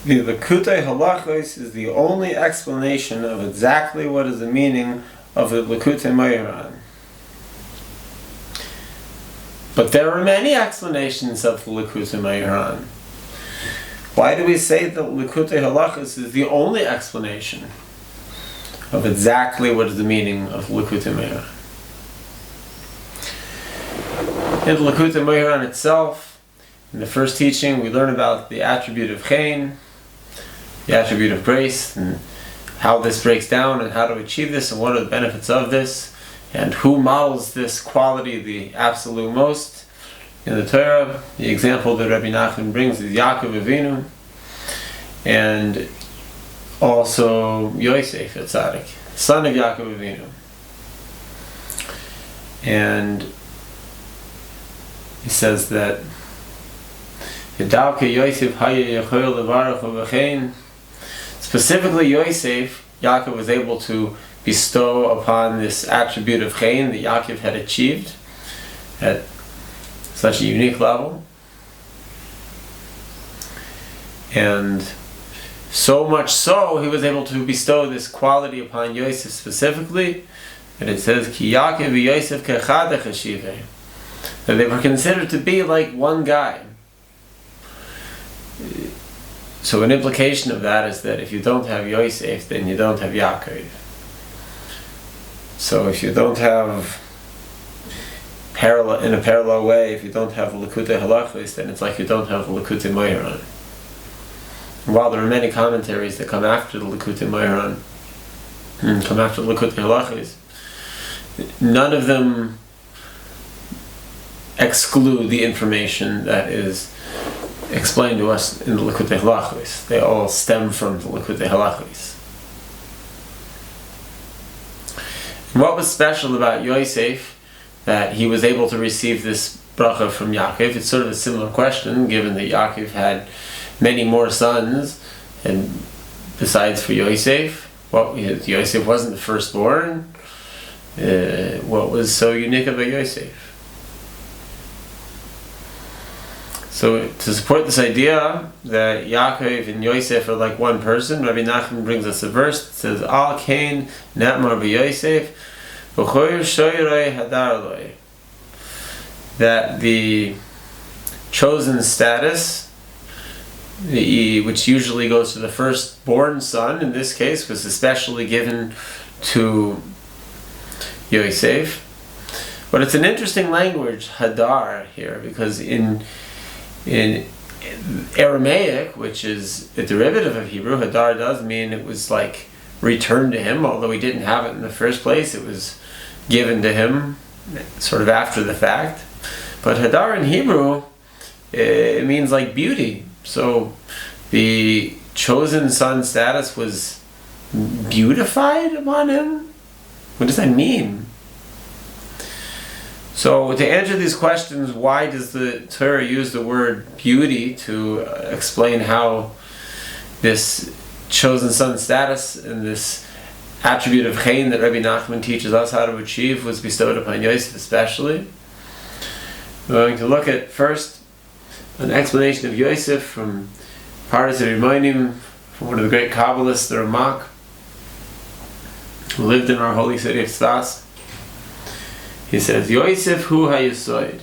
The Likutei Halachos is the only explanation of exactly what is the meaning of the Likutei Moharan. But there are many explanations of the Likutei Moharan. Why do we say that Likutei Halachos is the only explanation of exactly what is the meaning of Likutei Moharan? In the Likutei Moharan itself, in the first teaching, we learn about the attribute of Chen, the attribute of grace, and how this breaks down, and how to achieve this, and what are the benefits of this, and who models this quality the absolute most. In the Torah, the example that Rabbi Nachman brings is Yaakov Avinu, and also Yosef Tzaddik, son of Yaakov Avinu. And he says that Yosef specifically Yosef, Yaakov was able to bestow upon this attribute of Chen that Yaakov had achieved at such a unique level. And so much so, he was able to bestow this quality upon Yosef specifically, and it says, Ki Yaakov v'Yosef kechad chashiveh, that they were considered to be like one guy. So an implication of that is that if you don't have Yosef, then you don't have Yaakov. So if you don't have in a parallel way, if you don't have Likutei Halachos, then it's like you don't have Likutei Moharan. While there are many commentaries that come after the Likutei Moharan, come after the Likutei Halachos, none of them exclude the information that is explained to us in the Likutei Halachos. They all stem from the Likutei Halachos. What was special about Yosef that he was able to receive this bracha from Yaakov? It's sort of a similar question, given that Yaakov had many more sons, and besides for Yosef, Yosef wasn't the firstborn. What was so unique about Yosef? So to support this idea that Yaakov and Yosef are like one person, Rabbi Nachman brings us a verse that says, Al Kain Netmar b'Yosef v'choyer shoyrei hadar loi, that the chosen status, which usually goes to the firstborn son, in this case, was especially given to Yosef. But it's an interesting language, hadar, here, because in Aramaic, which is a derivative of Hebrew, hadar does mean it was like returned to him, although he didn't have it in the first place. It was given to him sort of after the fact. But hadar in Hebrew, it means like beauty. So the chosen son status was beautified upon him? What does that mean? So to answer these questions, why does the Torah use the word beauty to explain how this chosen son status and this attribute of Chen that Rabbi Nachman teaches us how to achieve was bestowed upon Yosef especially? We're going to look at first an explanation of Yosef from Pardes Rimonim, from one of the great Kabbalists, the Ramak, who lived in our holy city of Tzfas. He says, Yosef hu ha-yisoid.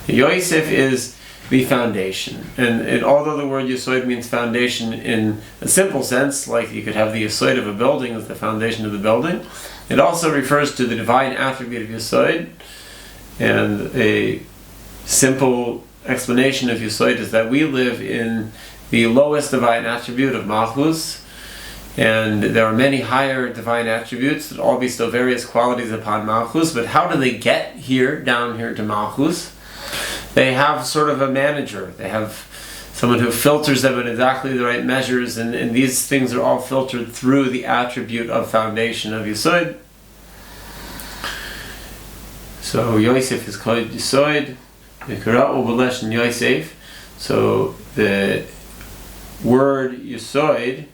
Yosef is the foundation. And although the word yisoid means foundation in a simple sense, like you could have the yisoid of a building as the foundation of the building, it also refers to the divine attribute of yisoid. And a simple explanation of yisoid is that we live in the lowest divine attribute of Malchus, and there are many higher divine attributes that all bestow various qualities upon Malchus, but how do they get down here to Malchus? They have sort of a manager. They have someone who filters them in exactly the right measures, and these things are all filtered through the attribute of foundation of Yesod. So Yosef is called Yesod, Yikara'u b'leshon Yosef. So the word Yesod,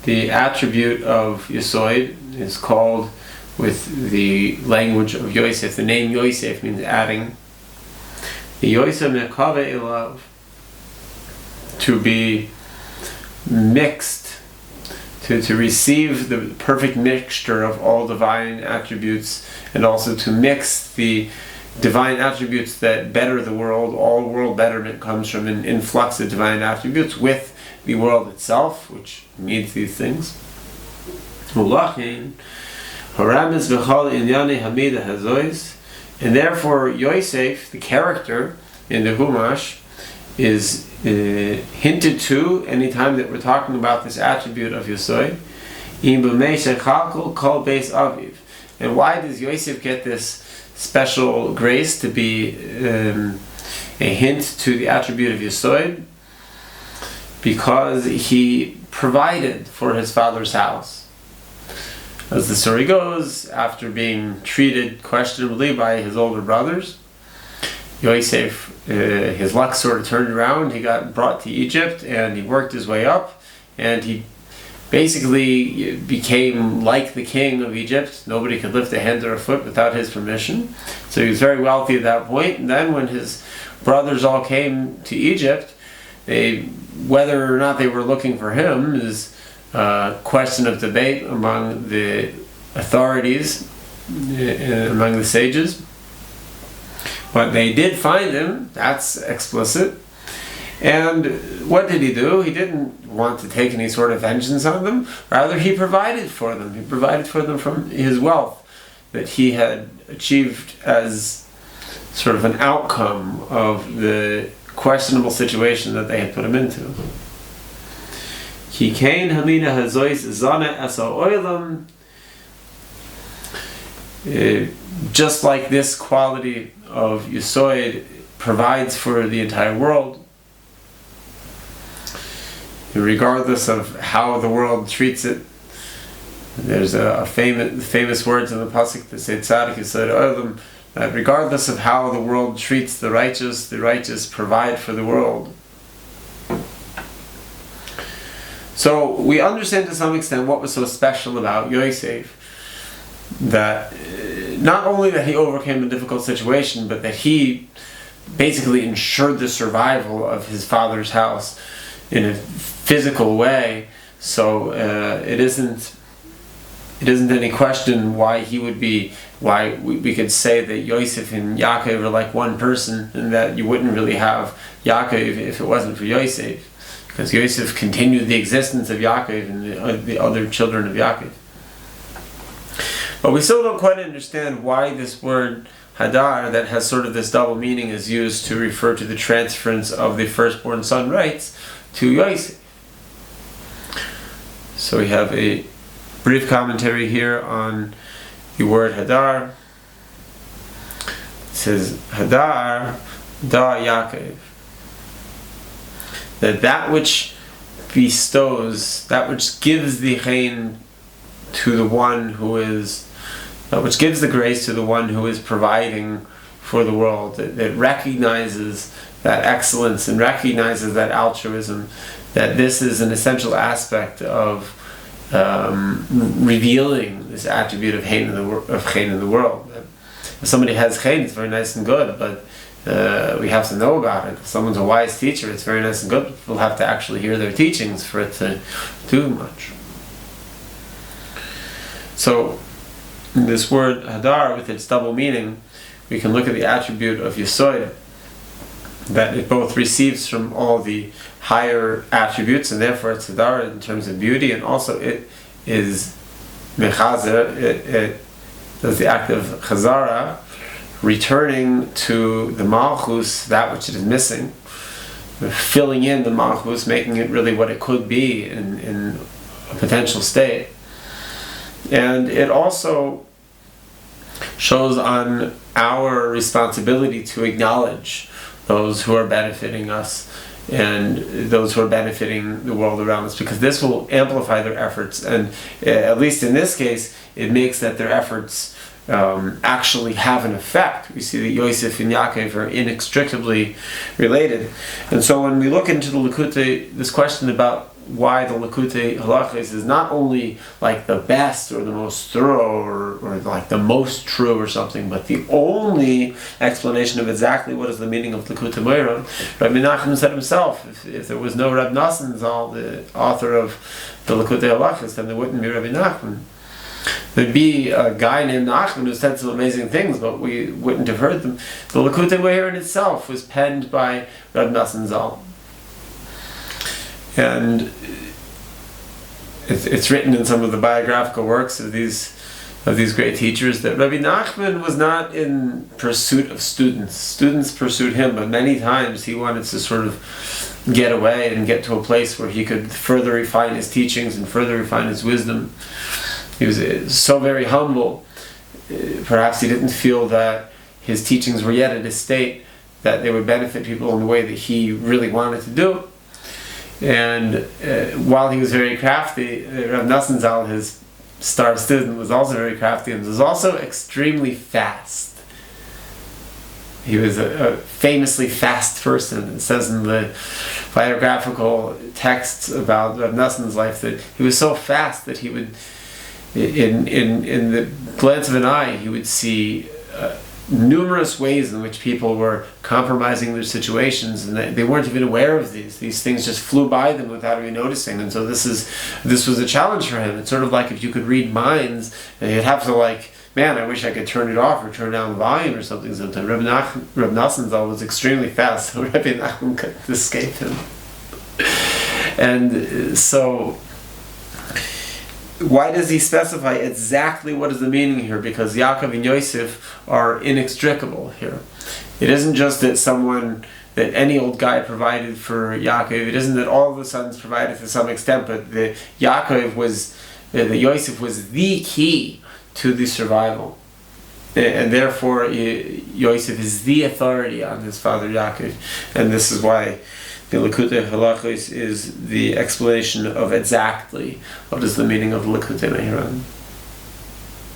the attribute of Yesod, is called with the language of Yosef. The name Yosef means adding. The Yosef mekave ilav, to be mixed, to receive the perfect mixture of all divine attributes, and also to mix the divine attributes that better the world. All world betterment comes from an influx of divine attributes with the world itself, which needs these things. And therefore Yosef, the character in the Humash, is hinted to anytime that we're talking about this attribute of Yosef. And why does Yosef get this special grace to be a hint to the attribute of Yosef? Because he provided for his father's house. As the story goes, after being treated questionably by his older brothers, Yosef, his luck sort of turned around. He got brought to Egypt and he worked his way up, and he basically became like the king of Egypt. Nobody could lift a hand or a foot without his permission. So he was very wealthy at that point. And then when his brothers all came to Egypt, whether or not they were looking for him is a question of debate among the authorities, among the sages. But they did find him, that's explicit. And what did he do? He didn't want to take any sort of vengeance on them. Rather, he provided for them. He provided for them from his wealth that he had achieved as sort of an outcome of the questionable situation that they had put him into. Just like this quality of Yesod provides for the entire world, regardless of how the world treats it. There's a famous words in the pasuk that say Tzadik Yesod Olam, that regardless of how the world treats the righteous provide for the world. So we understand to some extent what was so special about Yosef, that not only that he overcame a difficult situation, but that he basically ensured the survival of his father's house in a physical way. So it isn't any question why we could say that Yosef and Yaakov are like one person, and that you wouldn't really have Yaakov if it wasn't for Yosef, because Yosef continued the existence of Yaakov and the other children of Yaakov. But we still don't quite understand why this word Hadar, that has sort of this double meaning, is used to refer to the transference of the firstborn son rights to Yosef. So we have a brief commentary here on the word Hadar. It says, Hadar da Yaakov. That which bestows, that which gives the chen to the one who is, that which gives the grace to the one who is providing for the world, that recognizes that excellence and recognizes that altruism, that this is an essential aspect of revealing this attribute of chen in the world. If somebody has chen, it's very nice and good, but we have to know about it. If someone's a wise teacher, it's very nice and good, but we'll have to actually hear their teachings for it to do much. So, in this word Hadar, with its double meaning, we can look at the attribute of Yesod, that it both receives from all the higher attributes, and therefore it's Hadar in terms of beauty, and also it is Mechazer, it does the act of Chazara, returning to the Malchus that which it is missing, filling in the Malchus, making it really what it could be in a potential state. And it also shows on our responsibility to acknowledge those who are benefiting us and those who are benefiting the world around us, because this will amplify their efforts, and at least in this case it makes that their efforts actually have an effect. We see that Yosef and Yaakov are inextricably related. And so when we look into the Likutei, this question about why the Likutei Halachos is not only like the best or the most thorough or like the most true or something, but the only explanation of exactly what is the meaning of Likutei Moharan. Rabbi Nachman said himself, if there was no Reb Nosson Zal, the author of the Likutei Halachos, then there wouldn't be Rabbi Nachman. There'd be a guy named Nachman who said some amazing things, but we wouldn't have heard them. The Likutei Moharan itself was penned by Reb Nosson Zal. And it's written in some of the biographical works of these great teachers that Rabbi Nachman was not in pursuit of students. Students pursued him, but many times he wanted to sort of get away and get to a place where he could further refine his teachings and further refine his wisdom. He was so very humble. Perhaps he didn't feel that his teachings were yet at a state that they would benefit people in the way that he really wanted to do. And while he was very crafty, Rav Nosson Zal, his star student, was also very crafty and was also extremely fast. He was a famously fast person. It says in the biographical texts about Rav Nosson's life that he was so fast that he would, in the glance of an eye, he would see numerous ways in which people were compromising their situations, and they weren't even aware of these. These things just flew by them without even noticing. And so this was a challenge for him. It's sort of like if you could read minds, and you'd have to man, I wish I could turn it off or turn down the volume or something sometimes. Reb Nosson Zal was extremely fast, so Rabbi Nachman couldn't escape him. And so why does he specify exactly what is the meaning here? Because Yaakov and Yosef are inextricable here. It isn't just that any old guy provided for Yaakov. It isn't that all of the sons provided to some extent, but the Yosef was the key to the survival. And therefore Yosef is the authority on his father Yaakov. And this is why the Likutei Halachos is the explanation of exactly what is the meaning of Likutei Moharan.